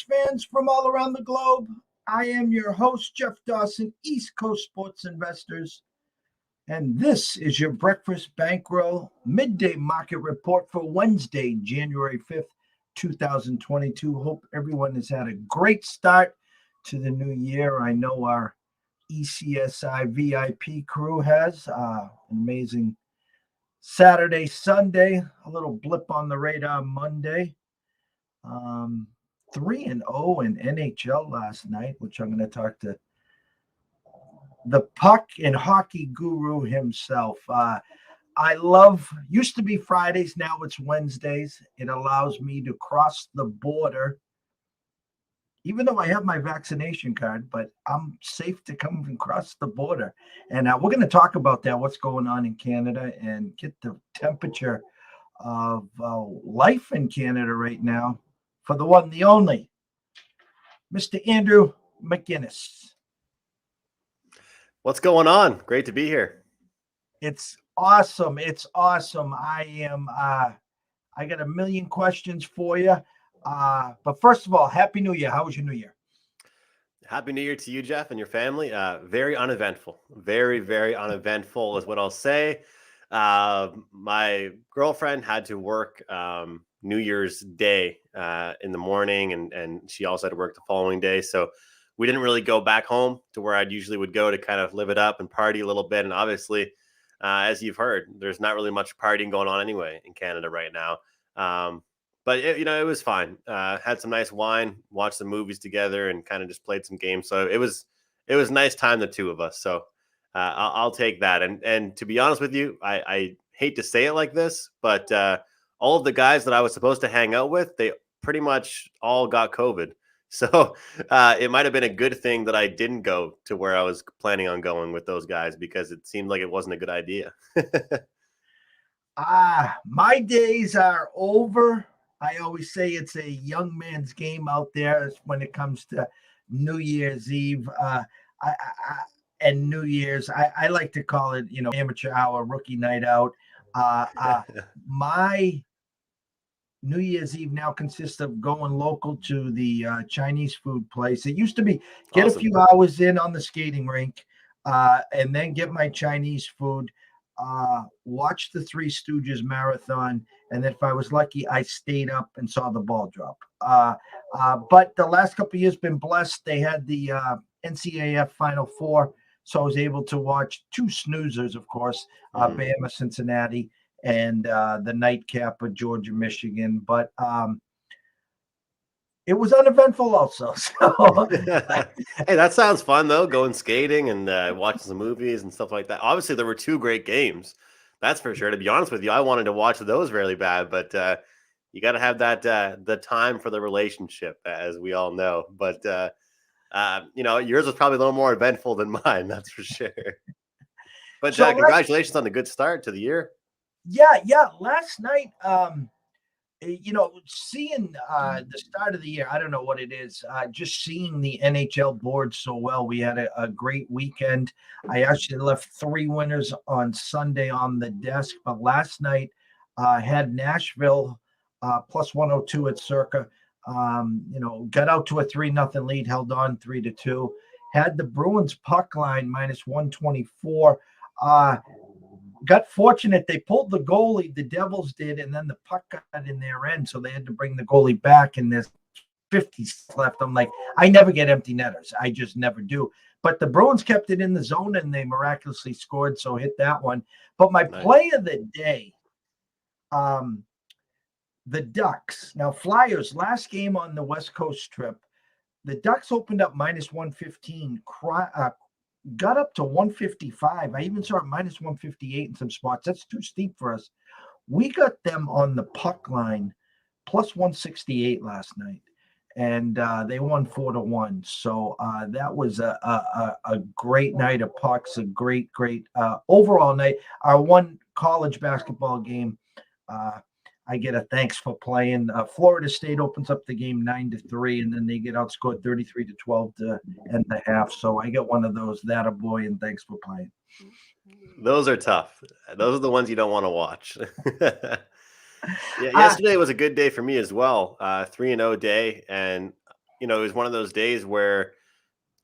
fans from all around the globe. I am your host, Jeff Dawson, East Coast Sports Investors. And this is your Breakfast Bankroll Midday Market Report for Wednesday, January 5th, 2022. Hope everyone has had a great start to the new year. I know our ECSI VIP crew has amazing Saturday, Sunday, a little blip on the radar Monday. 3-0 in NHL last night, which I'm going to talk to the puck and hockey guru himself. Used to be Fridays, now it's Wednesdays. It allows me to cross the border, even though I have my vaccination card, but I'm safe to come and cross the border. And we're going to talk about that, what's going on in Canada, and get the temperature of life in Canada right now for the one, the only, Mr. Andrew McInnis. What's going on? Great to be here. It's awesome. I got a million questions for you. But first of all, Happy New Year. How was your New Year? Happy New Year to you, Jeff, and your family. Very uneventful. Very, very uneventful is what I'll say. My girlfriend had to work New Year's Day in the morning, and she also had to work the following day. So we didn't really go back home to where I'd usually would go to kind of live it up and party a little bit. And obviously, as you've heard, there's not really much partying going on anyway in Canada right now. But it was fine. Had some nice wine, watched some movies together, and kind of just played some games. So it was nice time, the two of us. So I'll take that. And to be honest with you, I hate to say it like this, but all of the guys that I was supposed to hang out with, they pretty much all got COVID. So it might have been a good thing that I didn't go to where I was planning on going with those guys, because it seemed like it wasn't a good idea. My days are over. I always say it's a young man's game out there when it comes to New Year's Eve and New Year's. I like to call it, amateur hour, rookie night out. My New Year's Eve now consists of going local to the Chinese food place. It used to be get awesome. A few hours in on the skating rink and then get my Chinese food, watch the Three Stooges marathon, and then if I was lucky, I stayed up and saw the ball drop. But the last couple of years been blessed. They had the NCAA Final Four, so I was able to watch two snoozers, of course, Bama, Cincinnati, and the nightcap of Georgia, Michigan. But it was uneventful also. So. Hey, that sounds fun, though, going skating and watching some movies and stuff like that. Obviously, there were two great games. That's for sure. To be honest with you, I wanted to watch those really bad, but you got to have that the time for the relationship, as we all know. But, yours was probably a little more eventful than mine, that's for sure. But so congratulations on the good start to the year. Yeah. Last night, seeing the start of the year, I don't know what it is, just seeing the NHL board so well. We had a great weekend. I actually left 3 winners on Sunday on the desk, but last night had Nashville plus 102 at Circa. Got out to a 3-0 lead, held on 3-2. Had the Bruins puck line minus 124. Got fortunate. They pulled the goalie, the Devils did, and then the puck got in their end, so they had to bring the goalie back, and there's 50 left. I'm like, I never get empty netters. I just never do. But the Bruins kept it in the zone, and they miraculously scored, so hit that one. But my play of the day, the Ducks. Now, Flyers, last game on the West Coast trip, the Ducks opened up minus 115, got up to 155. I even saw it minus 158 in some spots. That's too steep for us. We got them on the puck line plus 168 last night, and they won 4-1. So that was a great night of pucks, a great overall night. Our one college basketball game, I get a thanks for playing. Florida State opens up the game 9-3, and then they get outscored 33-12 to end the half. So I get one of those, that a boy, and thanks for playing. Those are tough. Those are the ones you don't want to watch. Yeah, yesterday was a good day for me as well. 3-0 day, and it was one of those days where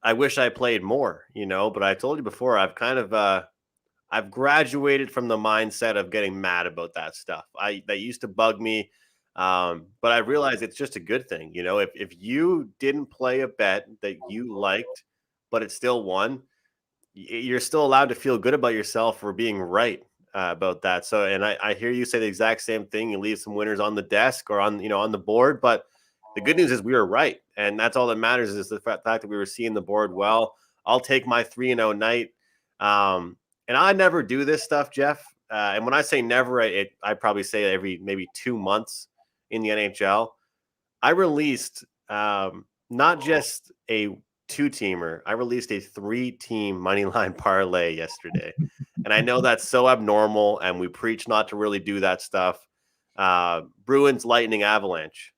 I wish I played more, but I told you before, I've kind of, I've graduated from the mindset of getting mad about that stuff. That used to bug me. But I realized it's just a good thing. If you didn't play a bet that you liked, but it still won, you're still allowed to feel good about yourself for being right about that. So, and I hear you say the exact same thing. You leave some winners on the desk or on the board, but the good news is we were right. And that's all that matters is the fact that we were seeing the board well. I'll take my 3-0 night. And I never do this stuff, Jeff. And when I say never, I probably say every maybe 2 months in the NHL. I released not just a 2-teamer, I released a 3-team money line parlay yesterday. And I know that's so abnormal, and we preach not to really do that stuff. Bruins, Lightning, Avalanche.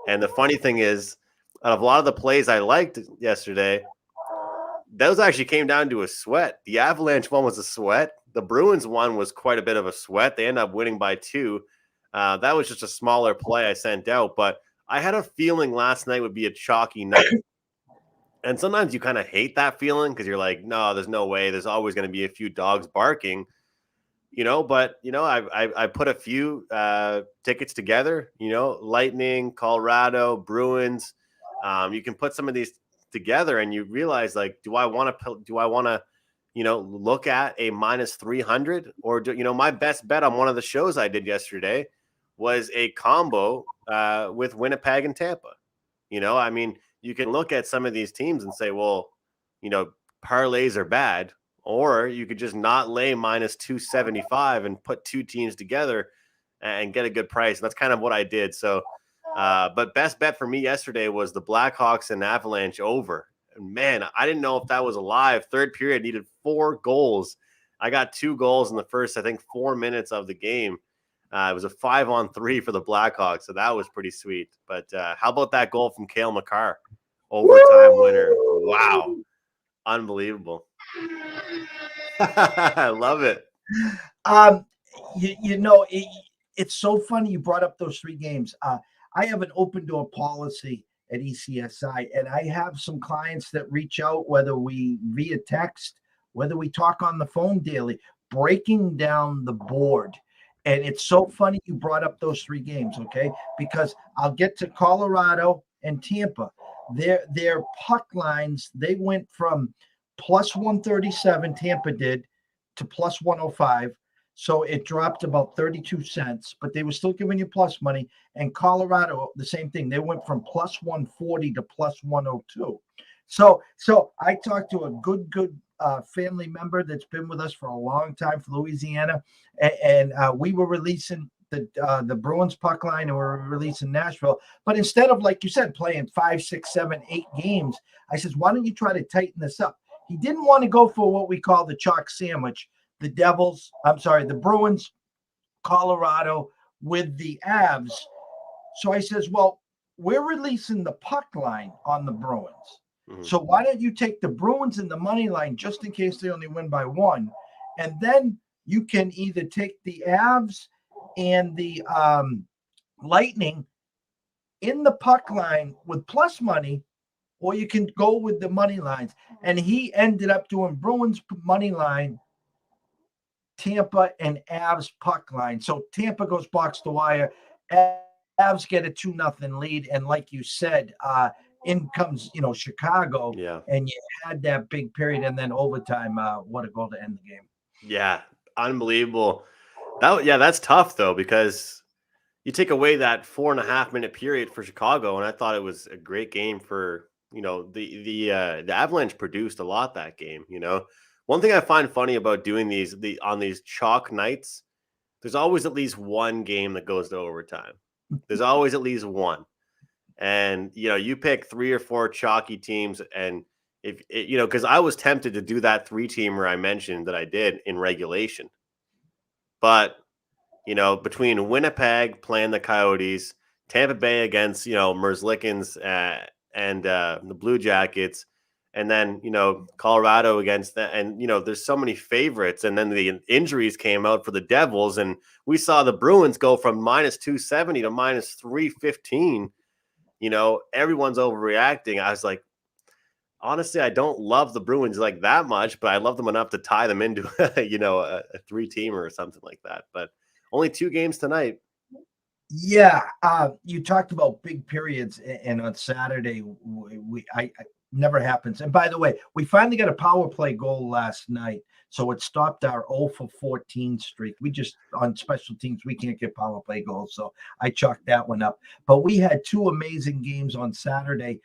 And the funny thing is, out of a lot of the plays I liked yesterday, those actually came down to a sweat. The Avalanche one was a sweat. The Bruins one was quite a bit of a sweat. They ended up winning by 2. That was just a smaller play I sent out, but I had a feeling last night would be a chalky night. And sometimes you kind of hate that feeling because you're like, no, there's no way. There's always going to be a few dogs barking, but, I put a few tickets together, Lightning, Colorado, Bruins. You can put some of these together and you realize, like, do I want to, look at a minus 300 or my best bet on one of the shows I did yesterday was a combo with Winnipeg and Tampa. You can look at some of these teams and say, well, parlays are bad, or you could just not lay minus 275 and put 2 teams together and get a good price. And that's kind of what I did. So, but best bet for me yesterday was the Blackhawks and Avalanche over. And man, I didn't know if that was alive. Third period needed 4 goals. I got 2 goals in the first, I think, 4 minutes of the game. It was a 5-on-3 for the Blackhawks, so that was pretty sweet. But how about that goal from Cale Makar? Overtime winner. Wow. Unbelievable. I love it. It's so funny you brought up those 3 games. I have an open door policy at ECSI, and I have some clients that reach out, whether we via text, whether we talk on the phone daily, breaking down the board. And it's so funny you brought up those 3 games, okay? Because I'll get to Colorado and Tampa. Their puck lines, they went from plus 137, Tampa did, to plus 105. So it dropped about 32 cents, but they were still giving you plus money. And Colorado, the same thing. They went from plus 140 to plus 102. So I talked to a good family member that's been with us for a long time for Louisiana, and we were releasing the Bruins puck line, and we're releasing Nashville. But instead of, like you said, playing 5, 6, 7, 8 games, I says, why don't you try to tighten this up? He didn't want to go for what we call the chalk sandwich. The Bruins, Colorado with the Avs. So I says, well, we're releasing the puck line on the Bruins. Mm-hmm. So why don't you take the Bruins in the money line just in case they only win by 1? And then you can either take the Avs and the Lightning in the puck line with plus money, or you can go with the money lines. And he ended up doing Bruins money line, Tampa and Avs puck line. So Tampa goes box to wire. Avs get a 2-0 lead. And like you said, in comes, Chicago. Yeah. And you had that big period and then overtime. What a goal to end the game. Yeah. Unbelievable. That's tough though, because you take away that 4.5-minute period for Chicago. And I thought it was a great game for, the Avalanche produced a lot that game. One thing I find funny about doing on these chalk nights, there's always at least one game that goes to overtime. There's always at least one. And, you pick 3 or 4 chalky teams, and because I was tempted to do that 3-teamer I mentioned that I did in regulation. But, between Winnipeg playing the Coyotes, Tampa Bay against, Merzlikins and the Blue Jackets, and then, Colorado against that. And, there's so many favorites. And then the injuries came out for the Devils. And we saw the Bruins go from minus 270 to minus 315. everyone's overreacting. I was like, honestly, I don't love the Bruins like that much, but I love them enough to tie them into, a 3-teamer or something like that. But only 2 games tonight. Yeah, you talked about big periods, and on Saturday, I never happens. And by the way, we finally got a power play goal last night, so it stopped our 0 for 14 streak. We just on special teams we can't get power play goals, so I chalked that one up. But we had 2 amazing games on Saturday.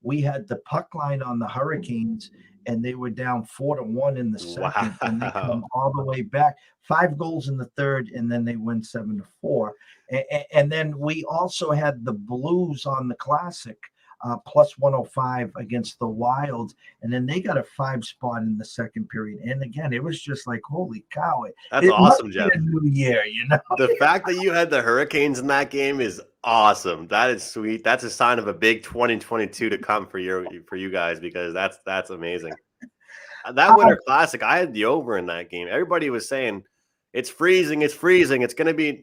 We had the puck line on the Hurricanes, and they were down 4-1 in the second, and they come Wow. all the way back. 5 goals in the third, and then they win 7-4. And then we also had the Blues on the Classic, plus 105 against the Wild. And then they got a 5 spot in the second period. And again, it was just like, holy cow. That's It must awesome, be Jeff. a new year, The fact that you had the Hurricanes in that game is awesome. That is sweet. That's a sign of a big 2022 to come for you guys, because that's amazing. That Winter Classic, I had the over in that game. Everybody was saying it's freezing, it's freezing. It's going to be,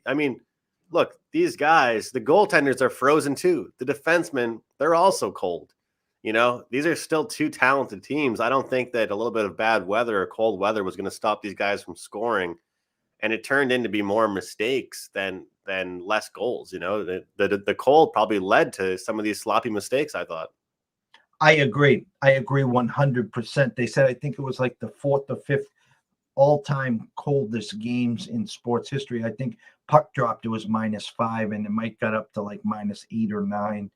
look, these guys, the goaltenders are frozen too. The defensemen, they're also cold. These are still 2 talented teams. I don't think that a little bit of bad weather or cold weather was going to stop these guys from scoring. And it turned into be more mistakes than less goals. The cold probably led to some of these sloppy mistakes, I thought. I agree 100%. They said, I think it was like the 4th or 5th all-time coldest games in sports history. I think puck dropped, it was -5, and it might got up to like -8 or 9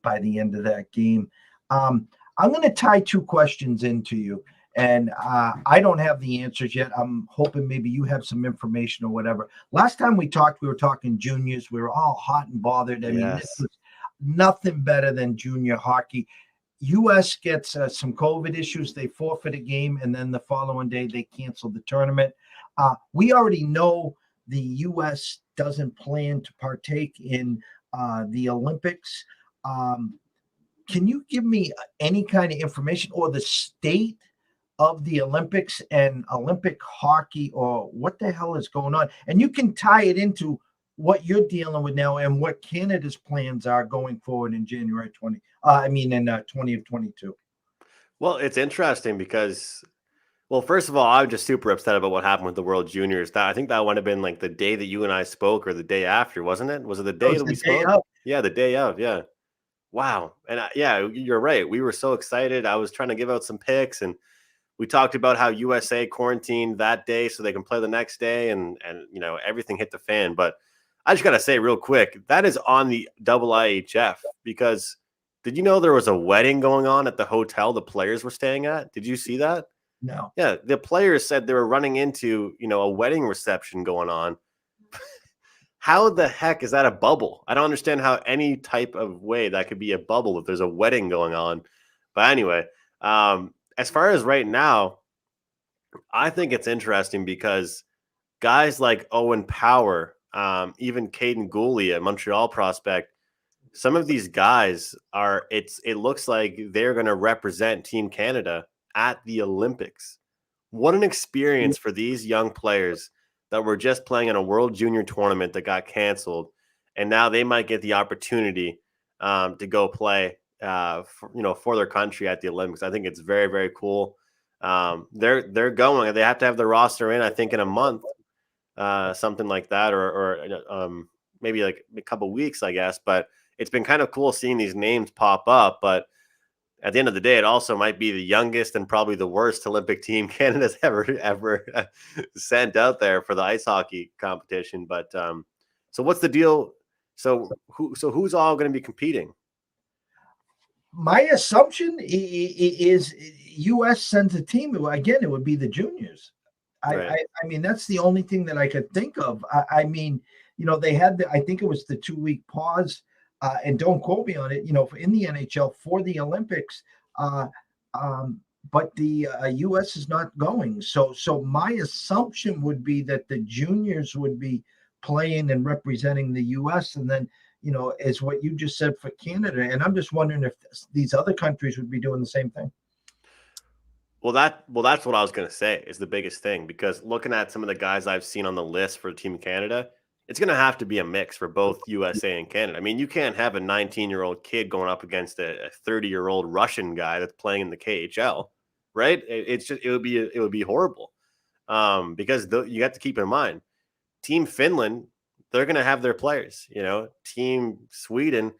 by the end of that game. I'm going to tie 2 questions into you, and I don't have the answers yet. I'm hoping maybe you have some information or whatever. Last time we talked, we were talking juniors. We were all hot and bothered. I mean, this was nothing better than junior hockey. U.S. gets some COVID issues. They forfeit a game, and then the following day they cancel the tournament. We already know the U.S. doesn't plan to partake in the Olympics. Can you give me any kind of information or the state of the Olympics and Olympic hockey, or what the hell is going on? And you can tie it into what you're dealing with now and what Canada's plans are going forward in January 20. In 2022. Well, it's interesting because, well, first of all, I was just super upset about what happened with the World Juniors. I think that would have been like the day that you and I spoke, or the day after, wasn't it? Was it the That day was that the we day spoke? of. Yeah, the day of. Yeah. Wow. And yeah, you're right. We were so excited. I was trying to give out some picks, and we talked about how USA quarantined that day so they can play the next day, and everything hit the fan. But I just gotta say real quick, that is on the IIHF, because did you know there was a wedding going on at the hotel the players were staying at? Did you see that? No. Yeah, the players said they were running into, a wedding reception going on. How the heck is that a bubble? I don't understand how any type of way that could be a bubble if there's a wedding going on. But anyway, as far as right now, I think it's interesting because guys like Owen Power, even Caden Gooley, a Montreal prospect, some of these guys it looks like they're going to represent Team Canada at the Olympics. What an experience for these young players that were just playing in a World Junior tournament that got canceled, and now they might get the opportunity to go play, for their country at the Olympics. I think it's very, very cool. They're going. They have to have the roster in, I think, in a month, something like that, or maybe like a couple weeks, I guess. But it's been kind of cool seeing these names pop up. But at the end of the day, it also might be the youngest and probably the worst Olympic team Canada's ever sent out there for the ice hockey competition. But so what's the deal? So who's all going to be competing? My assumption is U.S. sends a team. Again, it would be the juniors. Right. I mean, that's the only thing that I could think of. I mean, they had I think it was the 2-week pause, and don't quote me on it, in the NHL for the Olympics. But the U.S. is not going. So my assumption would be that the juniors would be playing and representing the U.S. and then, is what you just said for Canada. And I'm just wondering if these other countries would be doing the same thing. Well, that's what I was going to say is the biggest thing, because looking at some of the guys I've seen on the list for Team Canada, it's going to have to be a mix for both USA and Canada. I mean, you can't have a 19-year-old kid going up against a 30-year-old Russian guy that's playing in the KHL, right? It would be horrible, because you have to keep in mind, Team Finland, they're going to have their players. Team Sweden,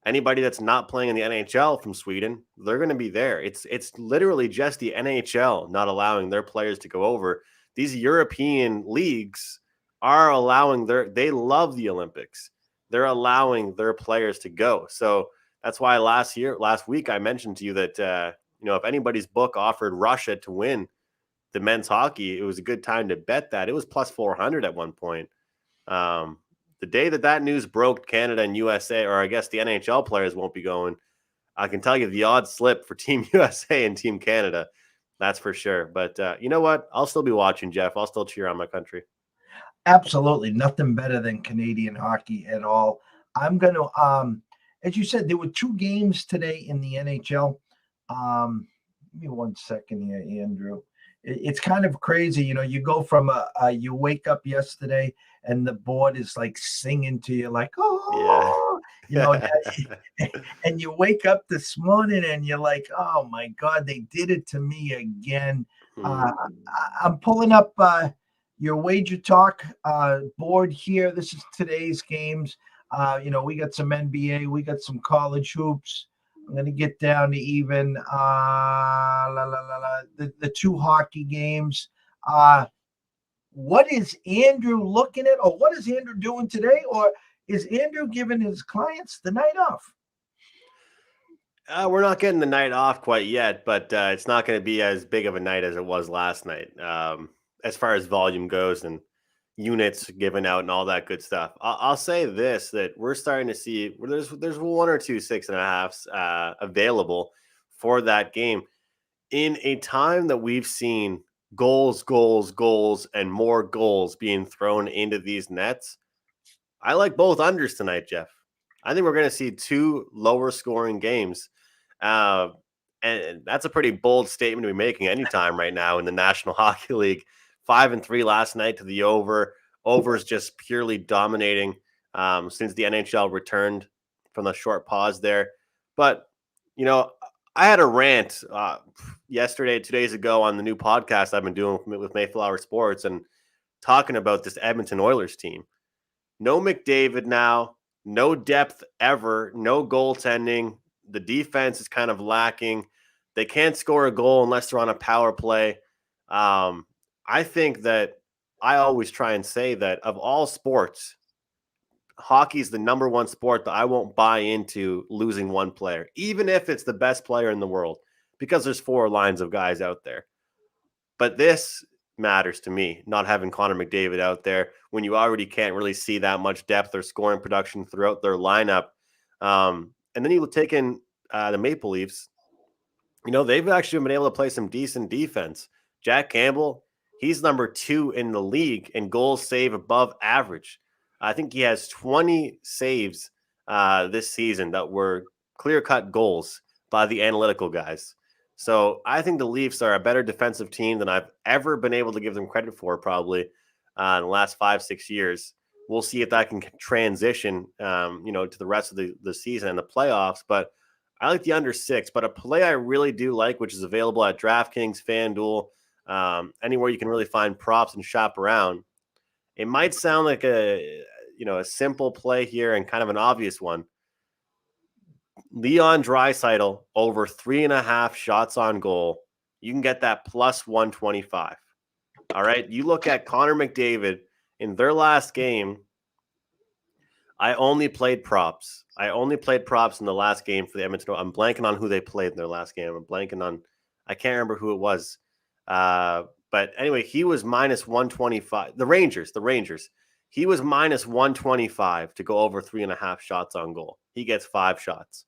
anybody that's not playing in the NHL from Sweden, they're going to be there. It's literally just the NHL not allowing their players to go over. These European leagues are allowing they love the Olympics. They're allowing their players to go. So that's why last week, I mentioned to you that, if anybody's book offered Russia to win the men's hockey, it was a good time to bet that. It was plus 400 at one point. The day that news broke, Canada and USA, or I guess the NHL players won't be going, I can tell you the odds slip for Team USA and Team Canada. That's for sure. But you know what? I'll still be watching, Jeff. I'll still cheer on my country. Absolutely. Nothing better than Canadian hockey at all. I'm going to, as you said, there were 2 games today in the NHL. Give me 1 second here, Andrew. It's kind of crazy. You go from you wake up yesterday and the board is like singing to you, like, oh, yeah. And you wake up this morning and you're like, oh my God, they did it to me again. I'm pulling up your Wager Talk board here. This is today's games. We got some NBA, we got some college hoops. I'm going to get down to even the 2 hockey games. What is Andrew looking at, or what is Andrew doing today? Or is Andrew giving his clients the night off? We're not getting the night off quite yet, but it's not going to be as big of a night as it was last night, as far as volume goes and units given out and all that good stuff. I'll say this, that we're starting to see there's 1 or 2 6.5s available for that game in a time that we've seen goals, and more goals being thrown into these nets. I like both unders tonight, Jeff. I think we're going to see 2 lower scoring games. And that's a pretty bold statement to be making anytime right now in the National Hockey League. 5-3 last night to the over. Over's just purely dominating since the NHL returned from the short pause there. But, I had a rant yesterday, 2 days ago on the new podcast I've been doing with Mayflower Sports and talking about this Edmonton Oilers team. No McDavid now, no depth ever, no goaltending. The defense is kind of lacking. They can't score a goal unless they're on a power play. I think that I always try and say that of all sports, hockey is the number 1 sport that I won't buy into losing 1 player, even if it's the best player in the world, because there's 4 lines of guys out there. But this matters to me, not having Conor McDavid out there when you already can't really see that much depth or scoring production throughout their lineup. And then you take in the Maple Leafs. They've actually been able to play some decent defense. Jack Campbell, he's number 2 in the league in goals saved above average. I think he has 20 saves this season that were clear-cut goals by the analytical guys. So I think the Leafs are a better defensive team than I've ever been able to give them credit for, probably in the last 5-6 years. We'll see if that can transition, to the rest of the season and the playoffs. But I like the under 6. But a play I really do like, which is available at DraftKings, FanDuel, anywhere you can really find props and shop around. It might sound like a simple play here and kind of an obvious one. Leon Draisaitl over 3.5 shots on goal. You can get that plus 125. All right. You look at Connor McDavid in their last game. I only played props. in the last game for the Edmonton. I'm blanking on who they played in their last game. I can't remember who it was. But anyway, he was minus 125. The Rangers. He was minus 125 to go over 3.5 shots on goal. He gets 5 shots.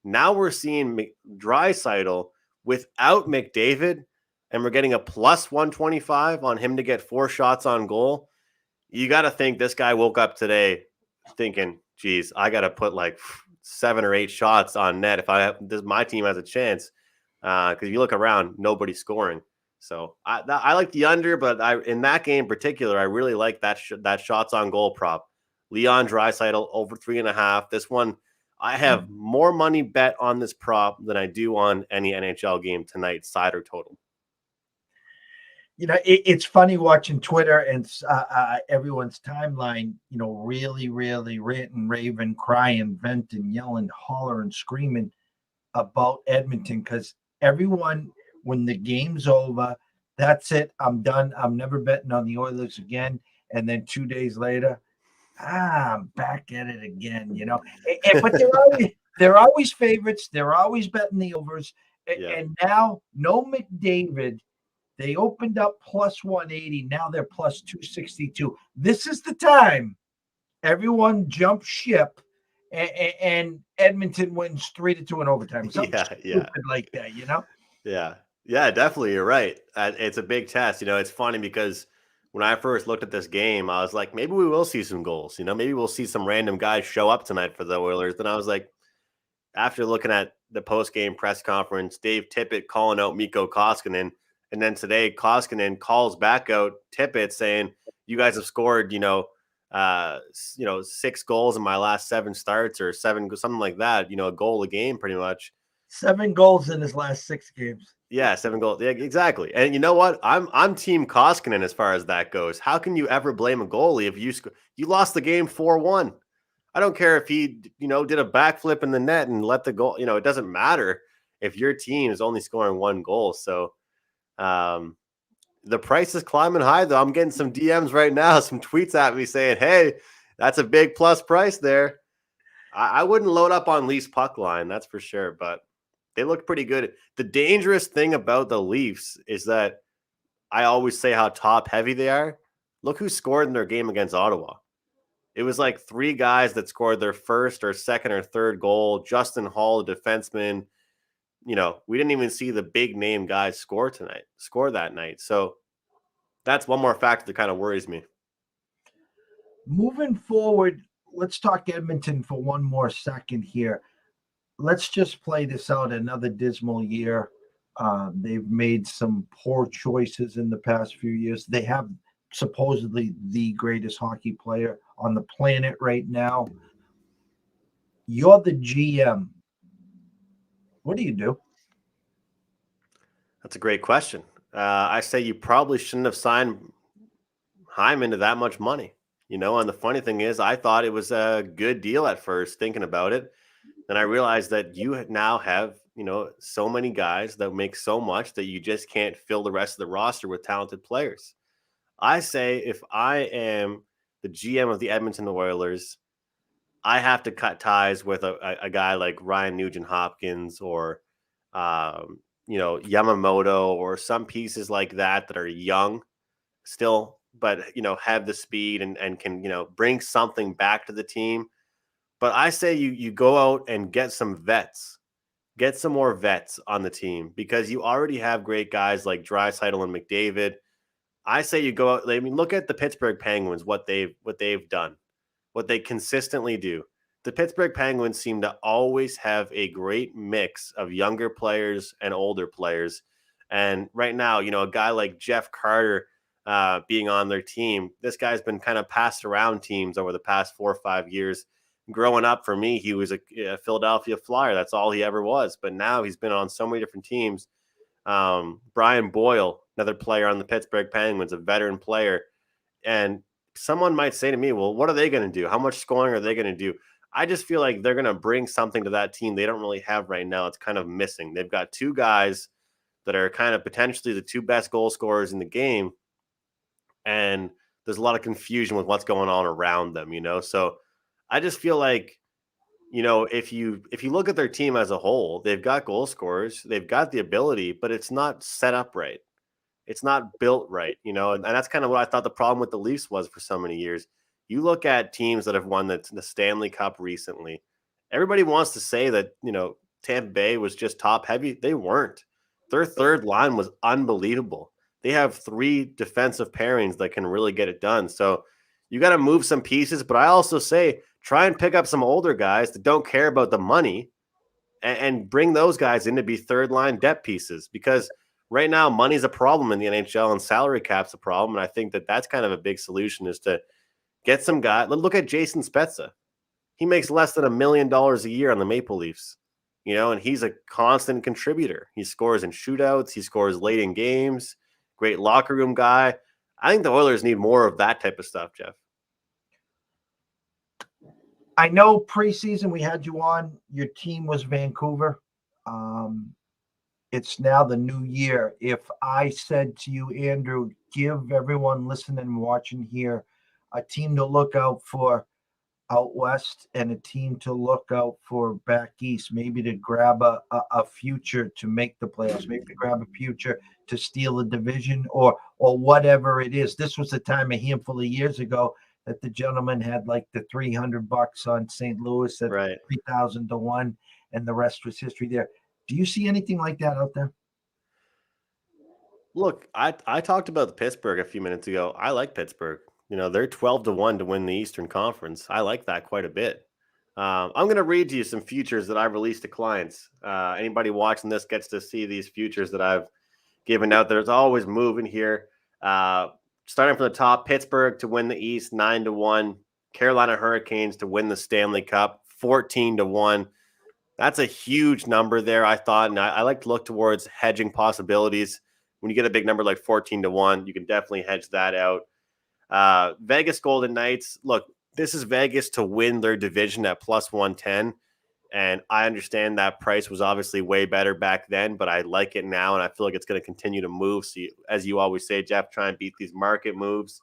Now we're seeing Draisaitl without McDavid, and we're getting a plus 125 on him to get 4 shots on goal. You got to think this guy woke up today thinking, geez, I got to put like 7 or 8 shots on net if my team has a chance. Because if you look around, nobody's scoring. So I like the under, but in that game in particular, I really like that shots on goal prop Leon Draisaitl over 3.5. This one, I have more money bet on this prop than I do on any NHL game tonight, side or total. It's funny watching Twitter and everyone's timeline, really, really ranting, raving, crying, venting, yelling, hollering, screaming about Edmonton, because everyone, when the game's over, that's it. I'm done. I'm never betting on the Oilers again. And then 2 days later, I'm back at it again, But they're always favorites. They're always betting the overs. Yeah. And now, no McDavid. They opened up plus 180. Now they're plus 262. This is the time everyone jump ship, and Edmonton wins 3-2 in overtime. Something stupid like that, Yeah, definitely. You're right. It's a big test. It's funny because when I first looked at this game, I was like, maybe we will see some goals. Maybe we'll see some random guys show up tonight for the Oilers. Then I was like, after looking at the post-game press conference, Dave Tippett calling out Mikko Koskinen, and then today Koskinen calls back out Tippett saying, you guys have scored, 6 goals in my last 7 starts, or 7, something like that, a goal a game pretty much. 7 goals in his last 6 games. Yeah, 7 goals. Yeah, exactly. And you know what? I'm team Koskinen as far as that goes. How can you ever blame a goalie if you lost the game 4-1? I don't care if he, did a backflip in the net and let the goal, it doesn't matter if your team is only scoring 1 goal. So the price is climbing high, though. I'm getting some DMs right now, some tweets at me saying, hey, that's a big plus price there. I wouldn't load up on Leafs puck line, that's for sure, but they look pretty good. The dangerous thing about the Leafs is that I always say how top heavy they are. Look who scored in their game against Ottawa. It was like 3 guys that scored their first or second or third goal. Justin Hall, the defenseman. We didn't even see the big name guys score that night. So that's one more factor that kind of worries me. Moving forward, let's talk Edmonton for one more second here. Let's just play this out. Another dismal year. They've made some poor choices in the past few years. They have supposedly the greatest hockey player on the planet right now. You're the GM. What do you do? That's a great question. I say you probably shouldn't have signed Hyman to that much money. And the funny thing is, I thought it was a good deal at first, thinking about it. Then I realized that you now have, so many guys that make so much that you just can't fill the rest of the roster with talented players. I say if I am the GM of the Edmonton Oilers, I have to cut ties with a guy like Ryan Nugent-Hopkins or, Yamamoto, or some pieces like that are young still, but, have the speed and can, bring something back to the team. But I say you go out and get some vets. Get some more vets on the team, because you already have great guys like Draisaitl and McDavid. I say you go out. Look at the Pittsburgh Penguins, what they've done, what they consistently do. The Pittsburgh Penguins seem to always have a great mix of younger players and older players. And right now, a guy like Jeff Carter being on their team, this guy's been kind of passed around teams over the past 4 or 5 years. Growing up, for me, he was a Philadelphia Flyer. That's all he ever was. But now he's been on so many different teams. Brian Boyle, another player on the Pittsburgh Penguins, a veteran player. And someone might say to me, well, what are they going to do? How much scoring are they going to do? I just feel like they're going to bring something to that team they don't really have right now. It's kind of missing. They've got 2 guys that are kind of potentially the 2 best goal scorers in the game. And there's a lot of confusion with what's going on around them, So I just feel like, if you look at their team as a whole, they've got goal scorers, they've got the ability, but it's not set up right. It's not built right, and that's kind of what I thought the problem with the Leafs was for so many years. You look at teams that have won the Stanley Cup recently. Everybody wants to say that, Tampa Bay was just top heavy. They weren't. Their third line was unbelievable. They have 3 defensive pairings that can really get it done. So you got to move some pieces, but I also say try and pick up some older guys that don't care about the money and bring those guys in to be third line depth pieces, because right now money's a problem in the NHL and salary cap's a problem. And I think that that's kind of a big solution, is to Get some guy. Look at Jason Spezza. He makes less than $1 million a year on the Maple Leafs, and he's a constant contributor. He scores in shootouts. He scores late in games. Great locker room guy. I think the Oilers need more of that type of stuff, Jeff. I know preseason we had you on. Your team was Vancouver. It's now the new year. If I said to you, Andrew, give everyone listening and watching here a team to look out for out west and a team to look out for back east, maybe to grab a future to make the playoffs, maybe to grab a future to steal a division or whatever it is. This was the time a handful of years ago that the gentleman had like the $300 on St. Louis at 3,000 to 1, and the rest was history there. Do you see anything like that out there? Look, I talked about Pittsburgh a few minutes ago. I like Pittsburgh. They're 12 to 1 to win the Eastern Conference. I like that quite a bit. I'm going to read to you some futures that I've released to clients. Anybody watching this gets to see these futures that I've given out. There's always moving here. Starting from the top, Pittsburgh to win the East, 9 to 1. Carolina Hurricanes to win the Stanley Cup, 14 to 1. That's a huge number there, I thought. And I like to look towards hedging possibilities. When you get a big number like 14 to 1, you can definitely hedge that out. Vegas Golden Knights, look, this is Vegas to win their division at plus 110. And I understand that price was obviously way better back then, but I like it now. And I feel like it's going to continue to move. So as you always say, Jeff, try and beat these market moves.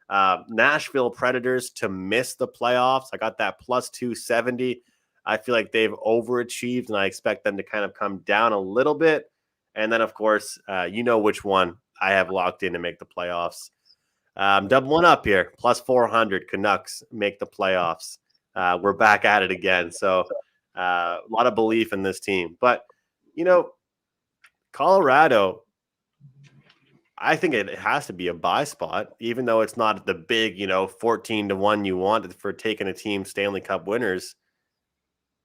Nashville Predators to miss the playoffs. I got that plus 270. I feel like they've overachieved and I expect them to kind of come down a little bit. And then of course, you know which one I have locked in to make the playoffs. Double one up here, plus 400 Canucks make the playoffs. We're back at it again. So a lot of belief in this team, but Colorado, I think it has to be a buy spot, even though it's not the big, 14 to 1 you wanted for taking a team Stanley Cup winners.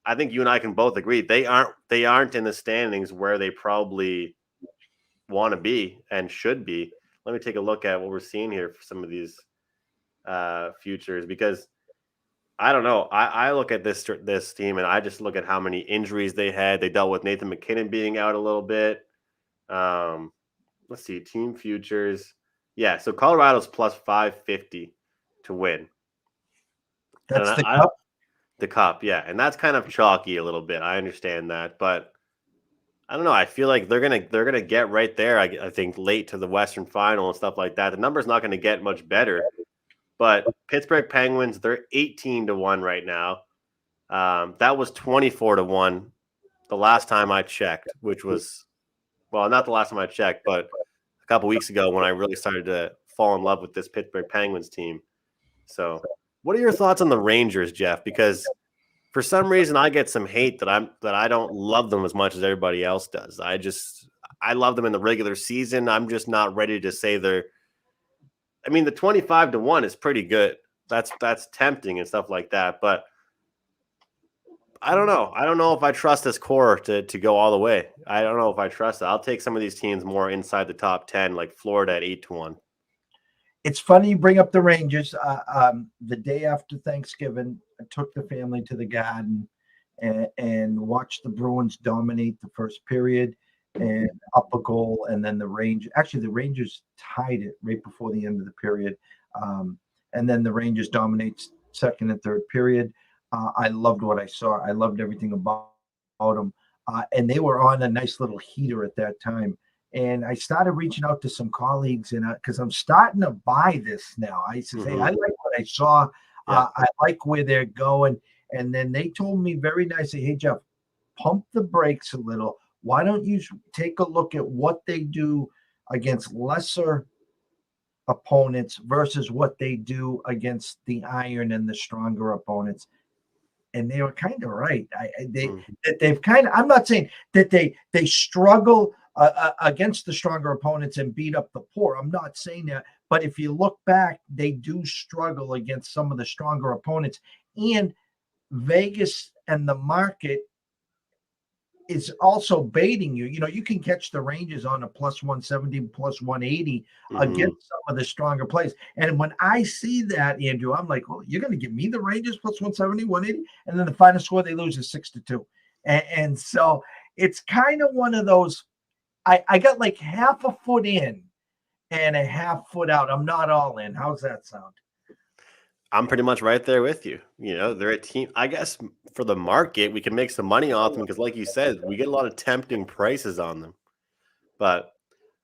I think you and I can both agree they aren't in the standings where they probably want to be and should be. Let me take a look at what we're seeing here for some of these futures, because I don't know. I look at this team and I just look at how many injuries they had. They dealt with Nathan McKinnon being out a little bit. Let's see, team futures. Yeah, so Colorado's plus 550 to win. That's the cup? The cup, yeah. And that's kind of chalky a little bit. I understand that, but I don't know. I feel like they're gonna get right there. I think late to the Western Final and stuff like that. The number's not going to get much better. But Pittsburgh Penguins, they're 18 to 1 right now. That was 24 to 1 the last time I checked, which was, well, not the last time I checked, but a couple weeks ago when I really started to fall in love with this Pittsburgh Penguins team. So, what are your thoughts on the Rangers, Jeff? Because for some reason I get some hate that I don't love them as much as everybody else does. I love them in the regular season. I'm just not ready to say they're. I mean, the 25 to 1 is pretty good. That's tempting and stuff like that. But I don't know. I don't know if I trust this core to go all the way. I don't know if I trust it. I'll take some of these teams more inside the top 10, like Florida at 8 to 1. It's funny you bring up the Rangers. The day after Thanksgiving, I took the family to the Garden and watched the Bruins dominate the first period and up a goal, and then the Rangers tied it right before the end of the period, and then the Rangers dominate second and third period. I loved what I saw. I loved everything about them, and they were on a nice little heater at that time. And I started reaching out to some colleagues, and because I'm starting to buy this now. I said, hey, I like what I saw. Yeah. I like where they're going. And then they told me very nicely, hey, Jeff, pump the brakes a little. Why don't you take a look at what they do against lesser opponents versus what they do against the iron and the stronger opponents? And they were kind of right. They've kind of. I'm not saying that they struggle against the stronger opponents and beat up the poor. I'm not saying that. But if you look back, they do struggle against some of the stronger opponents. And Vegas and the market is also baiting you. You can catch the Rangers on a plus 170, plus 180 against some of the stronger plays. And when I see that, Andrew, I'm like, well, you're going to give me the Rangers plus 170, 180, and then the final score they lose is 6-2. And so it's kind of one of those. I got like half a foot in and a half foot out. I'm not all in. How's that sound? I'm pretty much right there with you. They're a team. I guess for the market, we can make some money off them because, like you said, we get a lot of tempting prices on them. But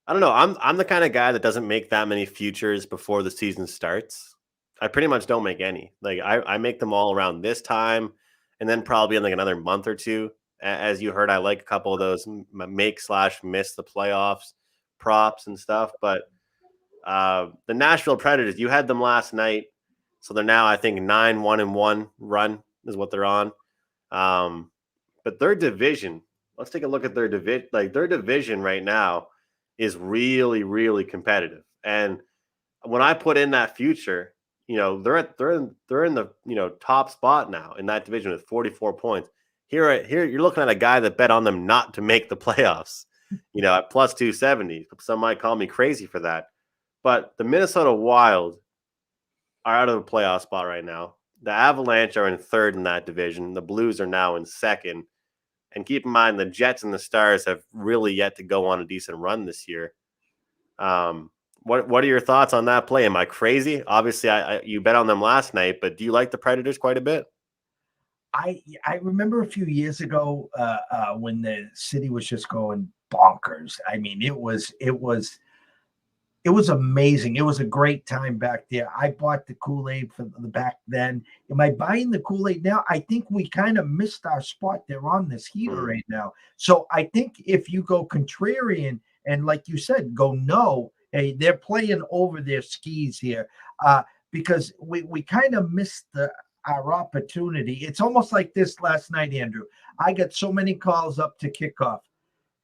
I don't know. I'm the kind of guy that doesn't make that many futures before the season starts. I pretty much don't make any. Like I make them all around this time, and then probably in like another month or two. As you heard, I like a couple of those make/miss the playoffs props and stuff. But the Nashville Predators, you had them last night. So they're now, I think, 9-1-1 run is what they're on. But their division, let's take a look at their division. Like their division right now is really, really competitive. And when I put in that future, they're in the top spot now in that division with 44 points. Here you're looking at a guy that bet on them not to make the playoffs. At plus 270. Some might call me crazy for that, but the Minnesota Wild are out of the playoff spot right now. The Avalanche are in third in that division. The Blues are now in second. And keep in mind, the Jets and the Stars have really yet to go on a decent run this year. What are your thoughts on that play? Am I crazy? Obviously, you bet on them last night, but do you like the Predators quite a bit? I remember a few years ago when the city was just going bonkers. I mean, it was amazing. It was a great time back there. I bought the Kool-Aid for the back then. Am I buying the Kool-Aid now? I think we kind of missed our spot. They're on this heater right now. So I think if you go contrarian and, like you said, go no, hey, they're playing over their skis here because we kind of missed our opportunity. It's almost like this last night, Andrew. I got so many calls up to kickoff.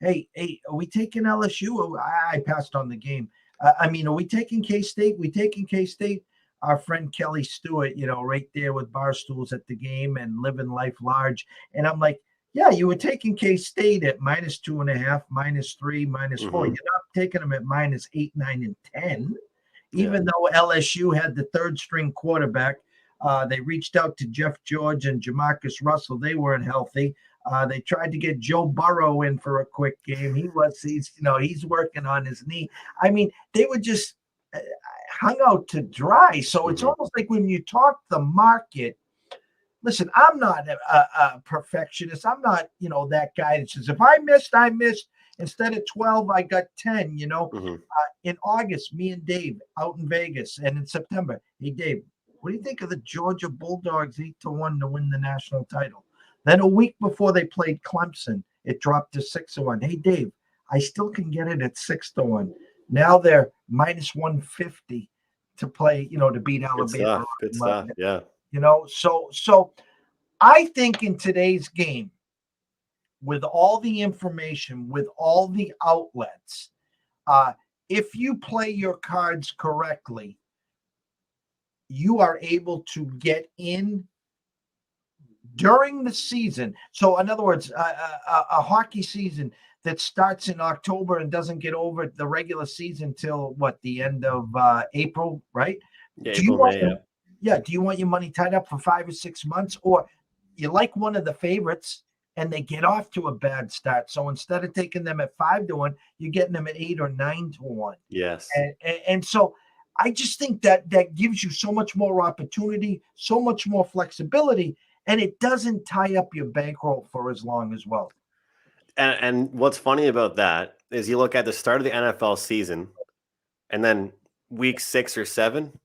Hey, are we taking LSU? I passed on the game. Are we taking K-State? We taking K-State? Our friend Kelly Stewart, right there with bar stools at the game and living life large. And I'm like, yeah, you were taking K-State at -2.5, -3, -4. You're not taking them at -8, 9, and 10. Even though LSU had the third string quarterback, they reached out to Jeff George and Jamarcus Russell. They weren't healthy. They tried to get Joe Burrow in for a quick game. He's working on his knee. I mean, they were just hung out to dry. So it's almost like when you talk the market. Listen, I'm not a perfectionist. I'm not, that guy that says if I missed, I missed. Instead of 12, I got 10. In August, me and Dave out in Vegas, and in September, hey Dave, what do you think of the Georgia Bulldogs 8-1 to win the national title? Then a week before they played Clemson, it dropped to 6-1. Hey, Dave, I still can get it at 6-1. Now they're -150 to play, to beat Alabama. Good stuff. Yeah. So I think in today's game, with all the information, with all the outlets, if you play your cards correctly, you are able to get in during the season. So in other words, a hockey season that starts in October and doesn't get over the regular season till the end of April, right? Yeah, April, May, do you want your money tied up for 5 or 6 months, or you like one of the favorites and they get off to a bad start? So instead of taking them at 5-1, you're getting them at 8 or 9-1. Yes. And so I just think that gives you so much more opportunity, so much more flexibility, and it doesn't tie up your bankroll for as long as well. And what's funny about that is you look at the start of the NFL season, and then week 6 or 7,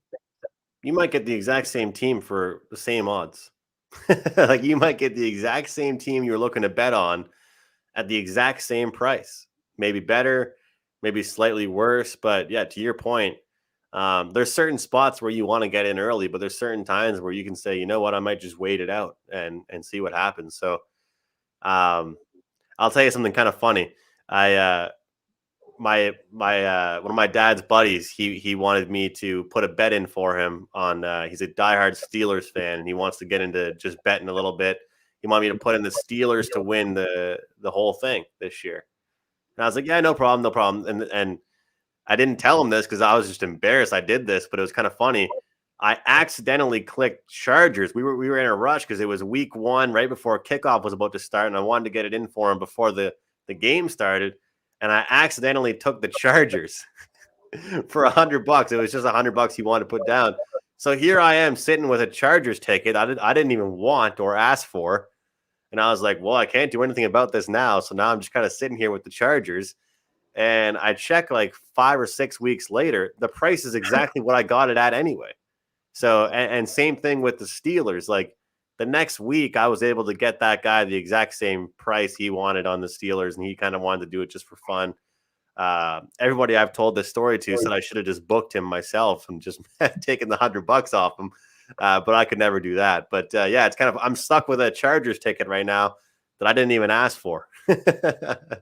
you might get the exact same team for the same odds. Like you might get the exact same team you're looking to bet on at the exact same price. Maybe better, maybe slightly worse. But yeah, to your point, there's certain spots where you want to get in early, but there's certain times where you can say, you know what, I might just wait it out and see what happens. So I'll tell you something kind of funny. My one of my dad's buddies, he wanted me to put a bet in for him on he's a diehard Steelers fan and he wants to get into just betting a little bit. He wanted me to put in the Steelers to win the whole thing this year. And I was like, yeah, no problem, no problem. And I didn't tell him this because I was just embarrassed I did this, but it was kind of funny. I accidentally clicked Chargers. We were in a rush because it was week 1, right before kickoff was about to start, and I wanted to get it in for him before the game started. And I accidentally took the Chargers for $100. It was just $100 he wanted to put down. So here I am sitting with a Chargers ticket I didn't even want or ask for. And I was like, well, I can't do anything about this now. So now I'm just kind of sitting here with the Chargers. And I check like 5 or 6 weeks later, the price is exactly what I got it at anyway. So, and same thing with the Steelers. Like the next week, I was able to get that guy the exact same price he wanted on the Steelers, and he kind of wanted to do it just for fun. Everybody I've told this story to said I should have just booked him myself and just taken the $100 off him. But I could never do that. But yeah, it's kind of, I'm stuck with a Chargers ticket right now that I didn't even ask for.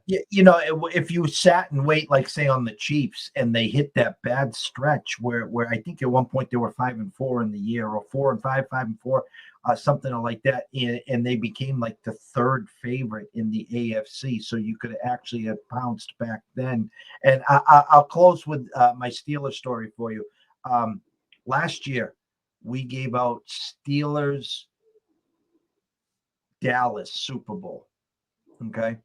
Yeah, you know, if you sat and wait, like say on the Chiefs, and they hit that bad stretch where I think at one point they were 5-4 in the year, or 4-5, 5-4, something like that, and they became like the third favorite in the AFC. So you could actually have pounced back then. And I'll close with my Steelers story for you. Last year, we gave out Steelers Dallas Super Bowl. Okay.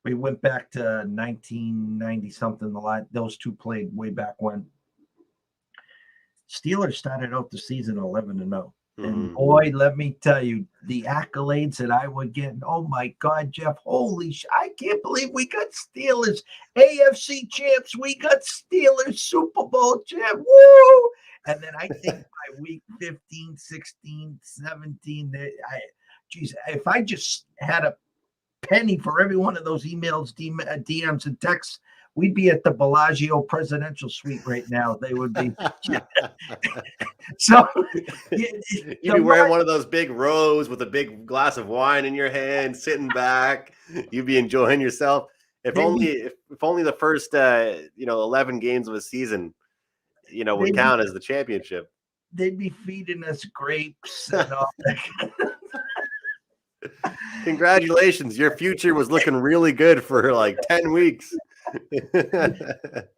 We went back to 1990 something. Those two played way back when. Steelers started out the season 11-0. And boy, let me tell you, the accolades that I would get. Oh my God, Jeff, holy I can't believe we got Steelers AFC champs. We got Steelers Super Bowl champ. Woo! And then I think by week 15, 16, 17, geez, if I just had a penny for every one of those emails, DMs, and texts, we'd be at the Bellagio presidential suite right now. They would be. So you'd be wearing one of those big robes with a big glass of wine in your hand, sitting back. You'd be enjoying yourself. If only the first 11 games of a season, would count as the championship. They'd be feeding us grapes and all that. Congratulations. Your future was looking really good for like 10 weeks.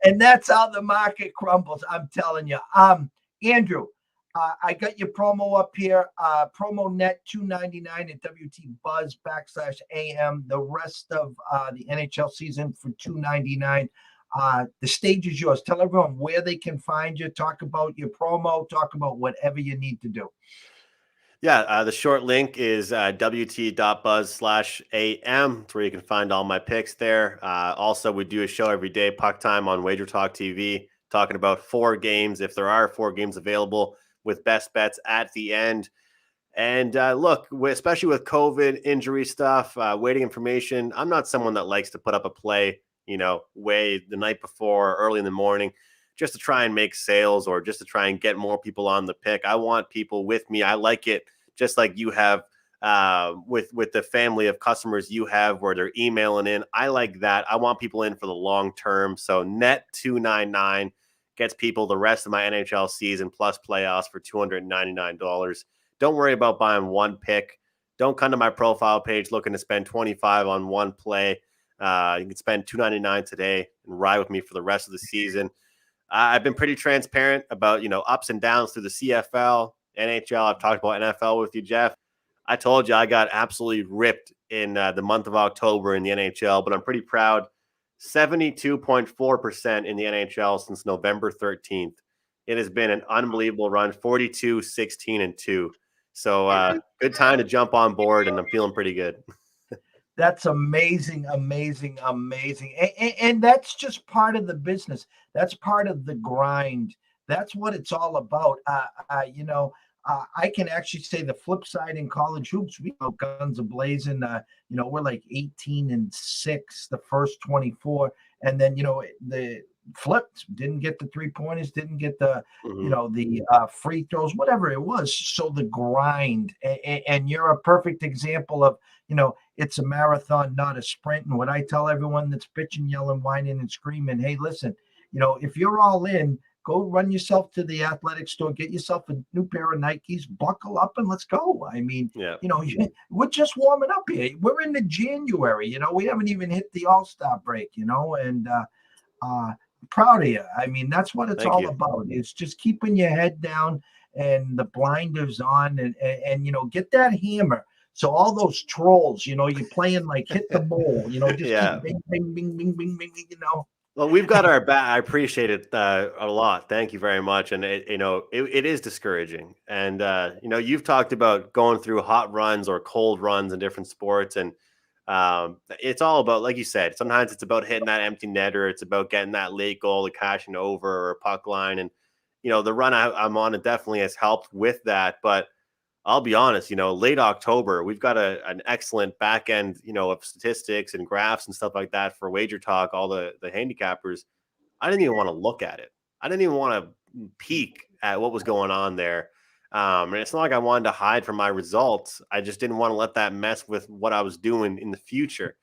And that's how the market crumbles. I'm telling you. Andrew, I got your promo up here. Promo net $2.99 at WT Buzz /AM. The rest of the NHL season for $2.99. The stage is yours. Tell everyone where they can find you. Talk about your promo. Talk about whatever you need to do. Yeah, the short link is wt.buzz/AM. It's where you can find all my picks there. Also, we do a show every day, Puck Time on Wager Talk TV, talking about 4 games, if there are 4 games available, with best bets at the end. And look, especially with COVID, injury stuff, waiting information, I'm not someone that likes to put up a play, way the night before, early in the morning, just to try and make sales or just to try and get more people on the pick. I want people with me. I like it just like you have with the family of customers you have where they're emailing in. I like that. I want people in for the long term. So net $2.99 gets people the rest of my NHL season plus playoffs for $299. Don't worry about buying one pick. Don't come to my profile page looking to spend $25 on one play. You can spend $2.99 today and ride with me for the rest of the season. I've been pretty transparent about, ups and downs through the CFL, NHL. I've talked about NFL with you, Jeff. I told you I got absolutely ripped in the month of October in the NHL, but I'm pretty proud. 72.4% in the NHL since November 13th. It has been an unbelievable run, 42, 16, and 2. So good time to jump on board, and I'm feeling pretty good. That's amazing, amazing, amazing. And that's just part of the business. That's part of the grind. That's what it's all about. I can actually say the flip side in college hoops, we go guns a-blazing. We're like 18-6 the first 24. And then, the flipped, didn't get the 3-pointers, didn't get the, the free throws, whatever it was. So the grind, and you're a perfect example of, it's a marathon, not a sprint. And what I tell everyone that's bitching, yelling, whining, and screaming, hey, listen, if you're all in, go run yourself to the athletic store, get yourself a new pair of Nikes, buckle up, and let's go. I mean, Yeah. we're just warming up here. We're in the January, we haven't even hit the All-Star break, and proud of you. I mean, that's what it's Thank all you. about. It's just keeping your head down and the blinders on and get that hammer. So all those trolls, you're playing like hit the bowl, just Yeah. keep bing, bing, bing, bing, bing, bing, Well, we've got our back. I appreciate it a lot. Thank you very much. And it is discouraging. And you've talked about going through hot runs or cold runs in different sports, and it's all about, like you said, sometimes it's about hitting that empty net, or it's about getting that late goal, the cashing over, or a puck line. And the run I'm on, it definitely has helped with that. But I'll be honest, late October, we've got an excellent back end, of statistics and graphs and stuff like that for Wager Talk, all the handicappers. I didn't even want to look at it. I didn't even want to peek at what was going on there. And it's not like I wanted to hide from my results. I just didn't want to let that mess with what I was doing in the future.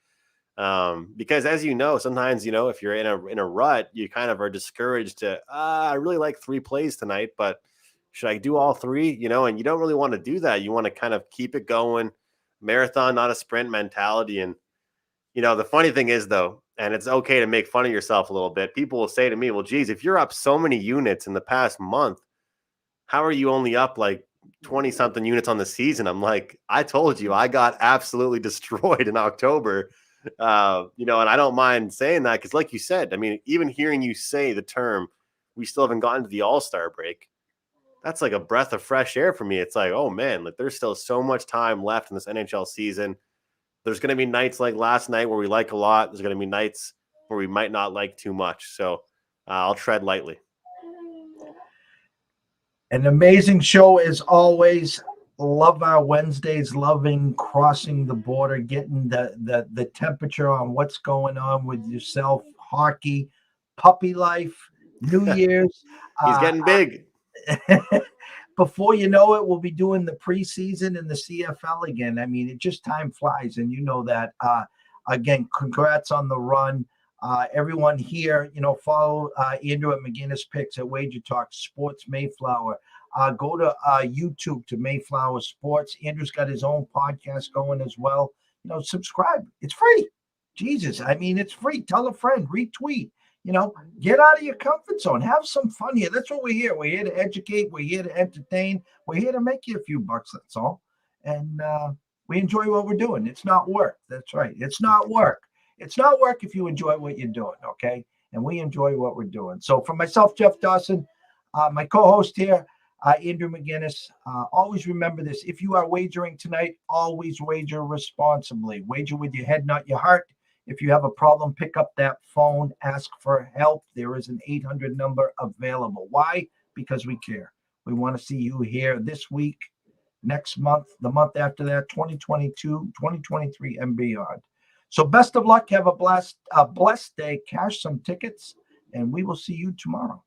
Because as sometimes, if you're in a rut, you kind of are discouraged to, I really like 3 plays tonight, but should I do all 3? And you don't really want to do that. You want to kind of keep it going, marathon, not a sprint mentality. And, the funny thing is, though, and it's okay to make fun of yourself a little bit. People will say to me, well, geez, if you're up so many units in the past month, how are you only up like 20 something units on the season? I'm like, I told you, I got absolutely destroyed in October. And I don't mind saying that because, like you said, I mean, even hearing you say the term, we still haven't gotten to the All-Star break. That's like a breath of fresh air for me. It's like, oh man, like there's still so much time left in this NHL season. There's going to be nights like last night where we like a lot. There's going to be nights where we might not like too much. So I'll tread lightly. An amazing show as always. Love our Wednesdays, loving crossing the border, getting the temperature on what's going on with yourself, hockey, puppy life, New Year's. He's getting big. Before you know it, we'll be doing the preseason and the CFL again. I mean, it just time flies, and that. Again, congrats on the run. Everyone here, follow Andrew McInnis Picks at Wager Talk Sports Mayflower. Go to YouTube to Mayflower Sports. Andrew's got his own podcast going as well. Subscribe. It's free. Jesus, I mean, it's free. Tell a friend, retweet. Get out of your comfort zone. Have some fun here. That's what we're here. We're here to educate. We're here to entertain. We're here to make you a few bucks. That's all. And we enjoy what we're doing. It's not work. That's right. It's not work. It's not work if you enjoy what you're doing, okay? And we enjoy what we're doing. So for myself, Jeff Dawson, my co-host here, Andrew McInnis, always remember this. If you are wagering tonight, always wager responsibly. Wager with your head, not your heart. If you have a problem, pick up that phone, ask for help. There is an 800 number available. Why? Because we care. We want to see you here this week, next month, the month after that, 2022, 2023, and beyond. So best of luck. Have a blessed day. Cash some tickets, and we will see you tomorrow.